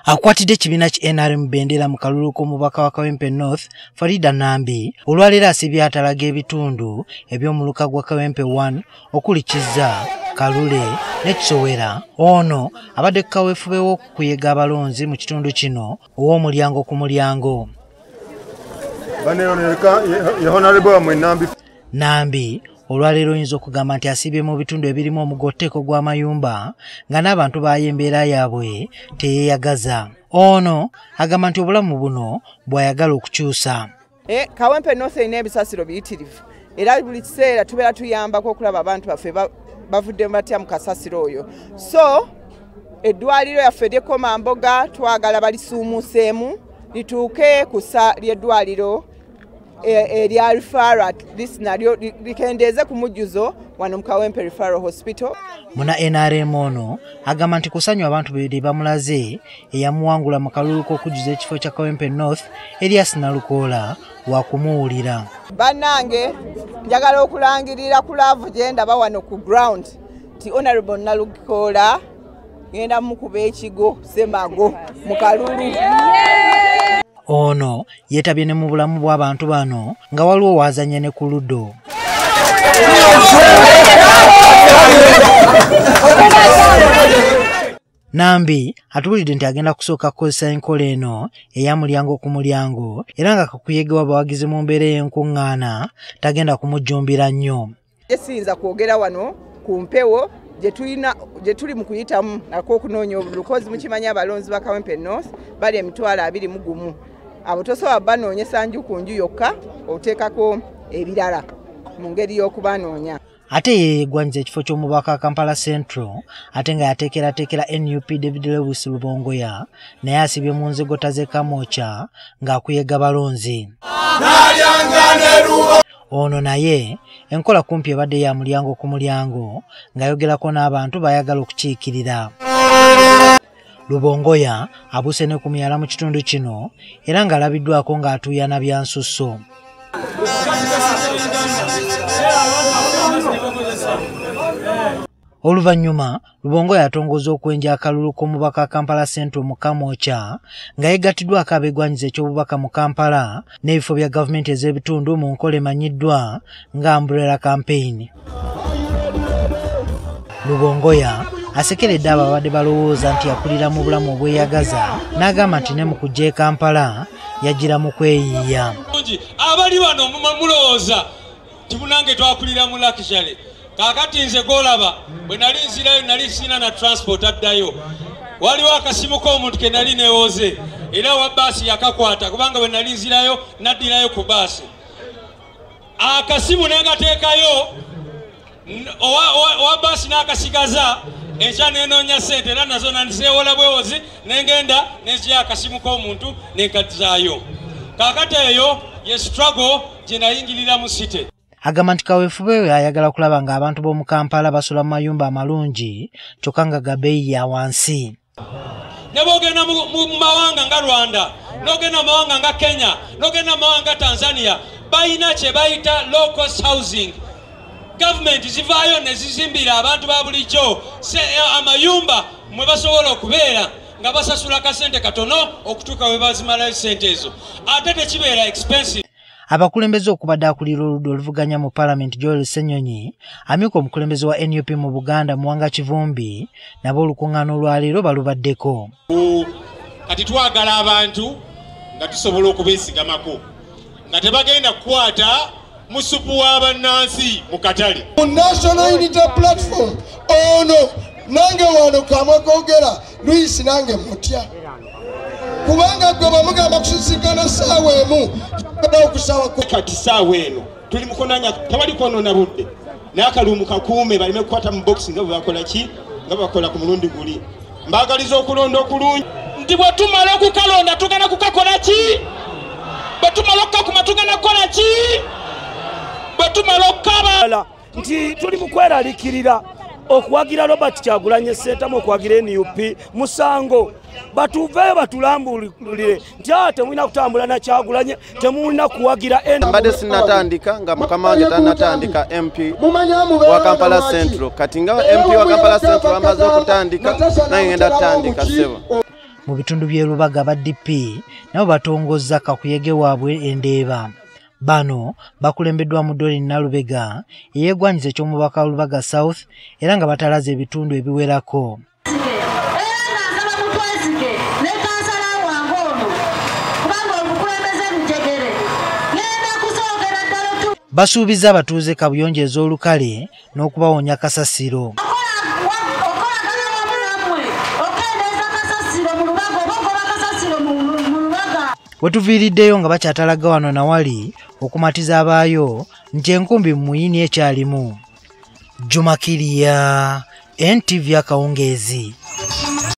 Akwatidde ekibiina ki NRM bendera mu kalulu k'omubaka wa Kawempe North Farida Nambi olwaleero asibye atalaga ebitundu eby'omuluka gwa Kawempe 1 okuli Kizza, Kalule ne Kisowera. Ono abadde kaweefube w'okuyega abalonzi mu kitundu kino ow'omulyango ku mulyango. Nambi olwaleero oyinza okugamba nti asibye mu bitundu ebirimu omugotteko gw'amayumba nga n'abantu bayo embeera yaabwe teyeeyagaza. Ono agamba nti obulamu buno bw'ayagala okukyusa. Kawempe North erina ebisasiro biyitirivu era buli kiseera tubeera tuyambako okulaba abantu baffe bavudde batya mu kasasiro oyo. So eddwaliro yaffe ly'Ekomamboga twagala balisuumuuseemu lituuke kusa ly'eddwaliro erya referral this nalyo likendeeze ku mujjuzo wano mu Kawempe Referral Hospital. Muna NRM ono agamba nti kusanywa abantu bedi bamulaze eyamuwangula mu kalulu k'okujjuza ekifo kya Kawempe North Elias Nalukoola wa kumuwulira. Bannange njagala okulangirira ku laavu gye ndaba wano ku ground ti Honorable Nalukoola ngenda mukuba ekigo Semago mu kalulu. Ono yetabye ne mu bulamu bw'abantu bano nga waliwo wazanye ne ku luddo. Nambi atubulidde nti agenda kusooka kukozesa enkola eno eya mulyango ku mulyango era nga kakuyegewa bawagizi mu mbeera y'enkuŋŋaana tagenda kumujjumbira nnyo. Siyinza kwogera wano ku mpewo gye tuli mu kuyitamu nako okunoonya obulukozi mukimanya abalonzi ba Kawempe North bali 21. Abo tosobola banoonyesa nju ku nju yokka oteekako ebirala mu ngeri y'okubanoonya. Ate yeegwanyiza ekifo ky'omubaka Kampala Central ate nga yateekerateekera NUP David Lewis Lubongoya naye asibye mu nzigota z'e Kamwokya ng'akuyega balonzi. Ono naye enkola kumpi ebadde ya mulyango ku mulyango ng'ayogerako n'abantu bayagala okukiikirira. Lubongoya abuse ne ku myala mu kitundu kino era ng'alabiddwako ng'atuuyana bya nsusso. Oluvannyuma Lubongoya atongoza okwenja akalulu k'omubaka Kampala Central mu Kamwokya nga yeegatiddwako abeegwanyiza eky'obubaka mu Kampala n'ebifo bya gavumenti ez'ebitundu mu nkola emanyiddwa nga Umbrella Campaign. Lubongoya asekeredde abo abadde balowooza nti akulira mu bulamu obweyagaza n'agamba nti ne mu kujja e Kampala yagira mu kweyiiya. Abali wano mulowooza nti munange twakulira mu luxury. Kakati nze golaba bwe nali nzirayo nali sina na transport addayo. Waliwo akasimu k'omuntu ke nali newoze era wa baasi yakakwata kubanga bwe nali nzirayo naddirayo ku baasi. Akasimu nengateekayo owa baasi n'akasigaza enkya nenoonya ssente era nazo nandiseewola bwewozi nengenda nezya akasimu k'omuntu nenkazaayo. Kakati eyo ye struggle gye nayingirira mu city. Agamba nti kaweefube we ayagala kulaba ng'abantu b'omu Kampala basula mu mayumba amalungi kyokka nga ga bbeeyi ya wansi. Ne bw'ogenda mu mawanga nga Rwanda, n'ogenda mu mawanga nga Kenya, n'ogenda mu mawanga nga Tanzania, bayina kye bayita low cost housing. Gavumenti zivaayo ne zizimbira abantu ba bulijjo amayumba mwe basobola okubeera nga basasula kasente katono okutuuka we bazimalayo ssente ezo. Ate tekibeera expensive. Abakulembeze okubadde akulira oludda oluvuganya mu Parliament Joel Ssenyonyi amyuka omukulembeze wa NUP mu Buganda Mwanga Kivumbi nabo olukuŋŋaana olwaleero balubaddeko. Kati twagala abantu nga tusobola okubeesigamako nga tebagenda kukwata musupu w'abannansi mu katale. National Unity Platform ono nange wano kamwe koogera Luisi nange mutya kubanga gwe bamugamba kusisikana ssaawa emu okusaawa kati ssaawa eno tuli mukonanya tewali kwonoona budde naye akalumu kakuume baleme kukwata mu boxi nga bwe bakola ki nga bakola ku mulundi guli. Mbaagaliza okulonda okulungi nti bwe tumala okukalonda tugenda kukakola ki? Bwe tumala okukakuma tugenda kukola ki? Bwe tumala okukaba nti tuli mu kweralikirira okuwagira Robert Kyagulanyi Ssentamu okuwagira NUP musango batuveeyo batulambulire nti temulina kutambula na Kyagulanyi temulina kuwagira mbadde sinnatandika nga mukama wange tannatandika MP wa Kampala Central kati nga MP wa Kampala Central amaze okutandika naye ngenda tutandika sebo. mu bitundu by'e Lubaga ba DP nabo batongozza kakuyege waabwe Endeeba. Bano bakulembeddwa mu Doreen Nalubega eyeegwanyiza eky'omubaka wa Lubaga South era nga batalaze ebitundu ebiwerako. Basuubiza abatuuze kabuyonjo ez'olukale n'okubawonya kasasiro. Wetuviiriddeyo nga bakyatalaga wano na wali okumatiza abaayo nti enkumbi mu muyini ekyalimu. Juma Kiria, NTV Akawungeezi.